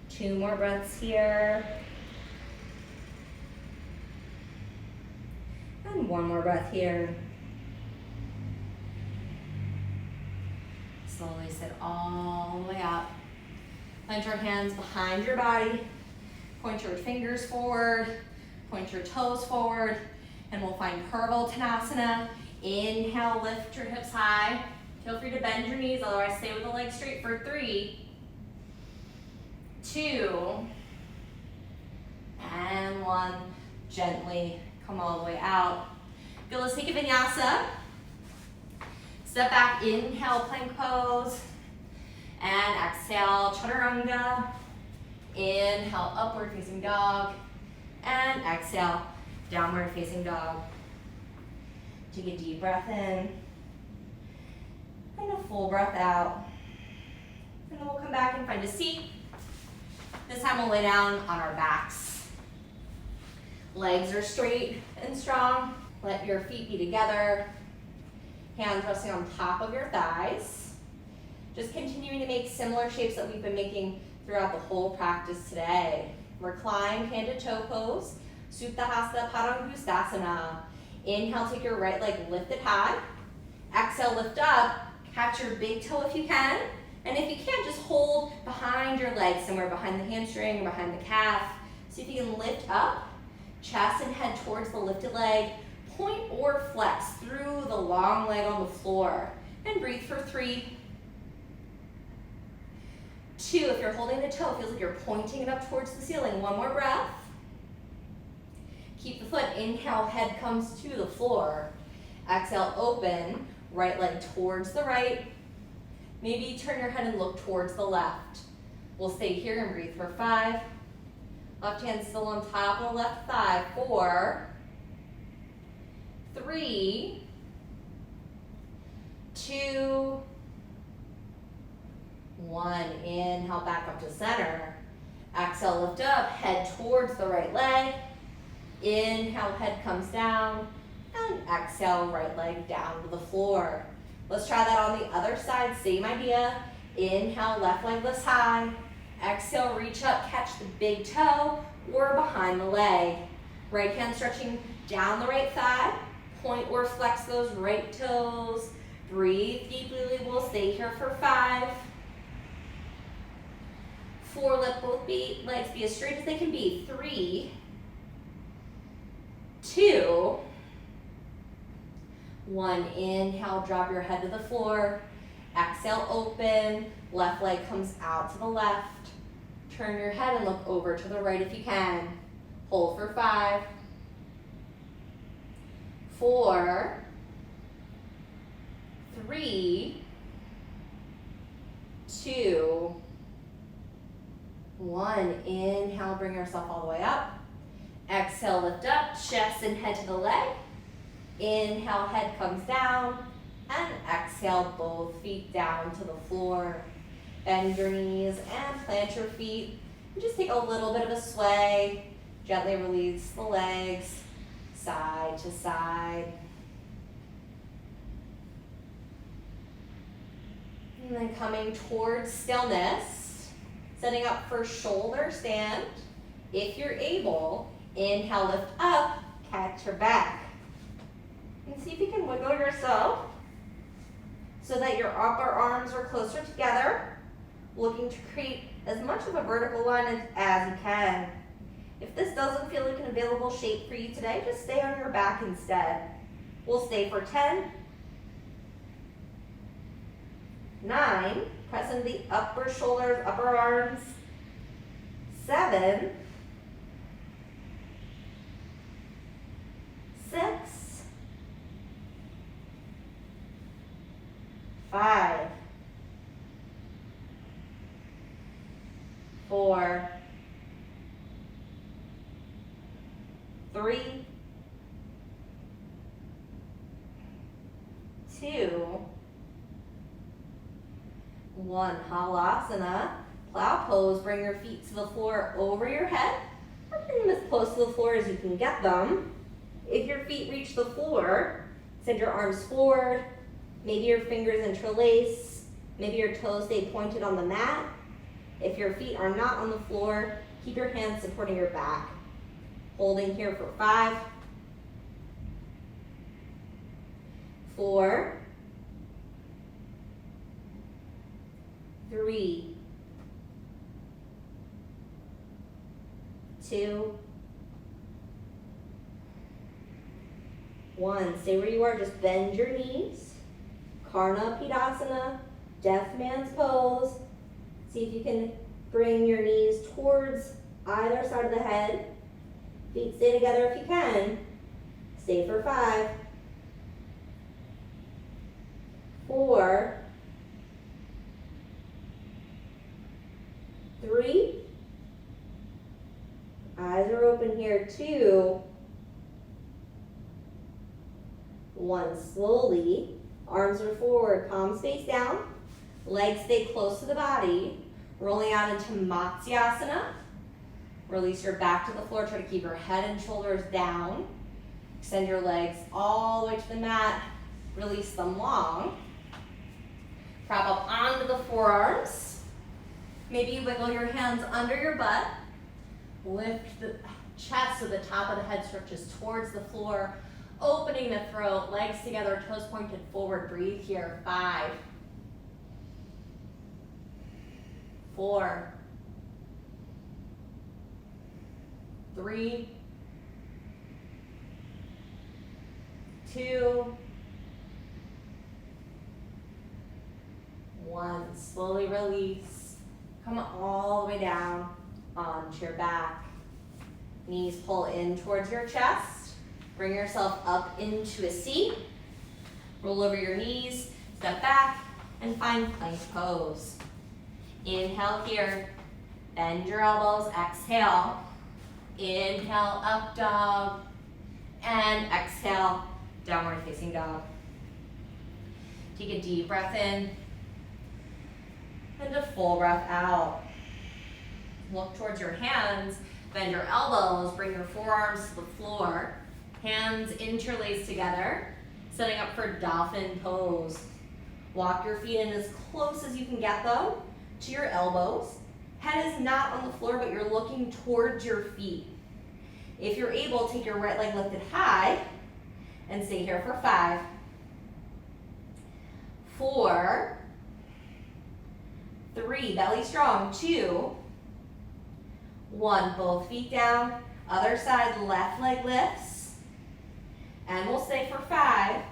Two more breaths here. And one more breath here. Slowly sit all the way up. Plant your hands behind your body. Point your fingers forward. Point your toes forward. And we'll find Purvottanasana. Inhale, lift your hips high. Feel free to bend your knees, otherwise stay with the legs straight for 3, 2, and 1. Gently come all the way out. Vilasika Vinyasa. Step back, inhale, plank pose. And exhale, Chaturanga. Inhale, upward facing dog. And exhale, downward facing dog. Take a deep breath in. And a full breath out. And then we'll come back and find a seat. This time we'll lay down on our backs. Legs are straight and strong. Let your feet be together. Hands resting on top of your thighs. Just continuing to make similar shapes that we've been making throughout the whole practice today. Recline, Panda Toe Pose, Supta Padangusthasana. Inhale, take your right leg lifted high. Exhale, lift up. Catch your big toe if you can. And if you can't, just hold behind your leg, somewhere behind the hamstring or behind the calf. See if you can lift up, chest and head towards the lifted leg. Point or flex through the long leg on the floor. And breathe for 3, 2, if you're holding the toe, it feels like you're pointing it up towards the ceiling. One more breath. Keep the foot. Inhale, head comes to the floor. Exhale, open. Right leg towards the right. Maybe turn your head and look towards the left. We'll stay here and breathe for 5. Left hand still on top of the left thigh. 4, 3, 2, 1. Inhale, back up to center. Exhale, lift up, head towards the right leg. Inhale, head comes down. And exhale, right leg down to the floor. Let's try that on the other side, same idea. Inhale, left leg lifts high. Exhale, reach up, catch the big toe or behind the leg. Right hand stretching down the right thigh. Point or flex those right toes. Breathe deeply, we'll stay here for 5. 4, let both legs be as straight as they can be. 3, 2, 1. Inhale, drop your head to the floor. Exhale, open. Left leg comes out to the left. Turn your head and look over to the right if you can. Hold for 5, 4, 3, 2, 1. Inhale, bring yourself all the way up. Exhale, lift up, chest and head to the leg. Inhale, head comes down. And exhale, both feet down to the floor. Bend your knees and plant your feet. And just take a little bit of a sway. Gently release the legs, side to side. And then coming towards stillness, setting up for shoulder stand. If you're able, inhale, lift up, catch your back. And see if you can wiggle yourself so that your upper arms are closer together, looking to create as much of a vertical line as you can. If this doesn't feel like an available shape for you today, just stay on your back instead. We'll stay for 10, 9, press into the upper shoulders, upper arms, 7, 6, 5, 4, 3, 2, 1. Halasana. Plow pose. Bring your feet to the floor over your head. Bring them as close to the floor as you can get them. If your feet reach the floor, send your arms forward. Maybe your fingers interlace. Maybe your toes stay pointed on the mat. If your feet are not on the floor, keep your hands supporting your back. Holding here for 5, 4, 3, 2, 1. Stay where you are, just bend your knees. Karna Paddison, Deaf Man's Pose. See if you can bring your knees towards either side of the head. Feet stay together if you can. Stay for 5, 4, 3, eyes are open here, 2, 1. Slowly, arms are forward, palms face down, legs stay close to the body, rolling out into Matsyasana. Release your back to the floor, try to keep your head and shoulders down. Extend your legs all the way to the mat, release them long. Prop up onto the forearms. Maybe you wiggle your hands under your butt. Lift the chest so the top of the head stretches towards the floor. Opening the throat, legs together, toes pointed forward. Breathe here. 5, 4, 3, 2, 1. Slowly release. Come all the way down onto your back. Knees pull in towards your chest. Bring yourself up into a seat. Roll over your knees, step back, and find plank pose. Inhale here. Bend your elbows. Exhale. Inhale, up dog. And exhale, downward facing dog. Take a deep breath in. And a full breath out. Look towards your hands. Bend your elbows. Bring your forearms to the floor. Hands interlace together, setting up for Dolphin Pose. Walk your feet in as close as you can get them to your elbows. Head is not on the floor, but you're looking towards your feet. If you're able, take your right leg lifted high and stay here for 5, 4, 3, belly strong, 2, 1. Both feet down, other side, left leg lifts. And we'll stay for 5,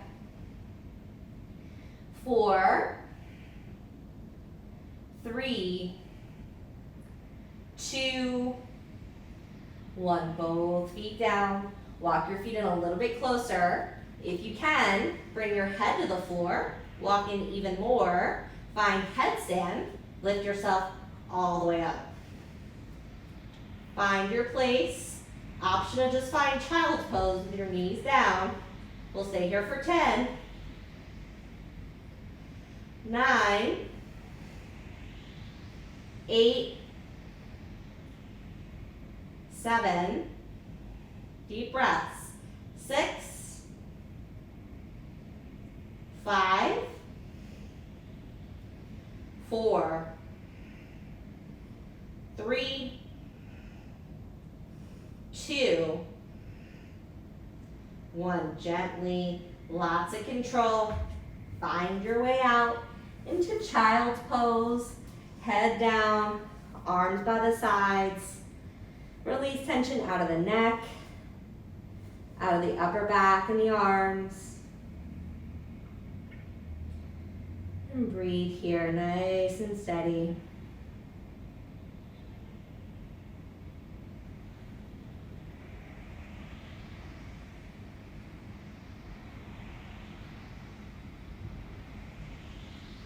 4, 3, 2, 1. Both feet down. Walk your feet in a little bit closer. If you can, bring your head to the floor. Walk in even more. Find headstand. Lift yourself all the way up. Find your place. Option to just find child's pose with your knees down. We'll stay here for 10, 9, 8, 7, deep breaths, 6, 5, 4, 3, 2, 1. Gently, lots of control. Find your way out into child's pose. Head down, arms by the sides. Release tension out of the neck, out of the upper back and the arms. And breathe here, nice and steady.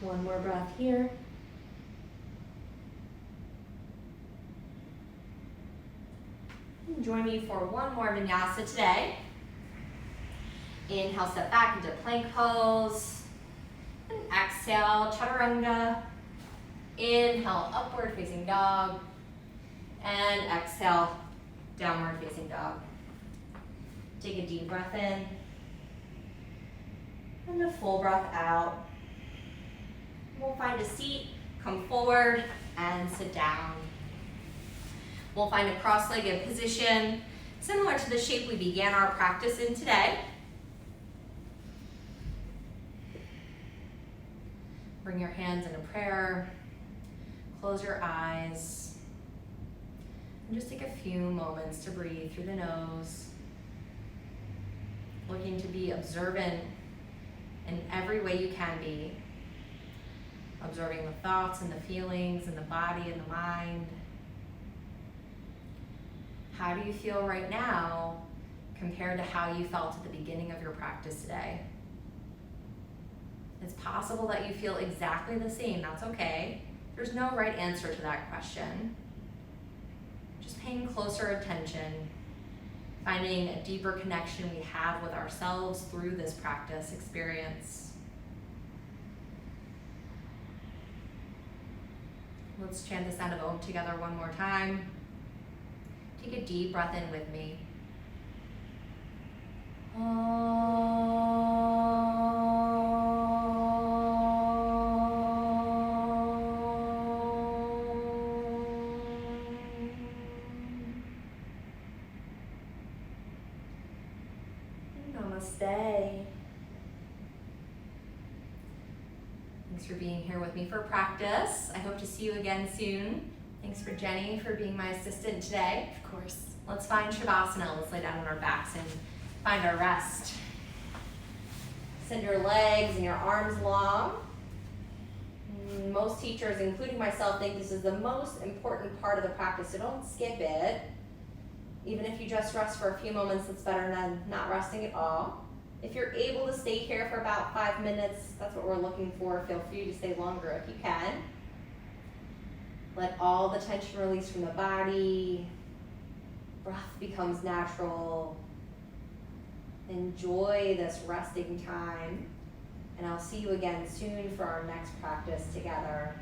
One more breath here. Join me for one more vinyasa today. Inhale, step back into plank pose. And exhale, chaturanga. Inhale, upward facing dog. And exhale, downward facing dog. Take a deep breath in. And a full breath out. We'll find a seat, come forward, and sit down. We'll find a cross-legged position, similar to the shape we began our practice in today. Bring your hands into prayer. Close your eyes. And just take a few moments to breathe through the nose. Looking to be observant in every way you can be. Observing the thoughts and the feelings and the body and the mind. How do you feel right now compared to how you felt at the beginning of your practice today? It's possible that you feel exactly the same. That's okay. There's no right answer to that question. Just paying closer attention, finding a deeper connection we have with ourselves through this practice experience. Let's chant the sound of Om together one more time. Take a deep breath in with me. Namaste. Thanks for being here with me for practice. I hope to see you again soon. Thanks for Jenny for being my assistant today. Of course. Let's find Shavasana. Let's lay down on our backs and find our rest. Send your legs and your arms long. Most teachers, including myself, think this is the most important part of the practice, so don't skip it. Even if you just rest for a few moments, it's better than not resting at all. If you're able to stay here for about 5 minutes, that's what we're looking for. Feel free to stay longer if you can. Let all the tension release from the body. Breath becomes natural. Enjoy this resting time. And I'll see you again soon for our next practice together.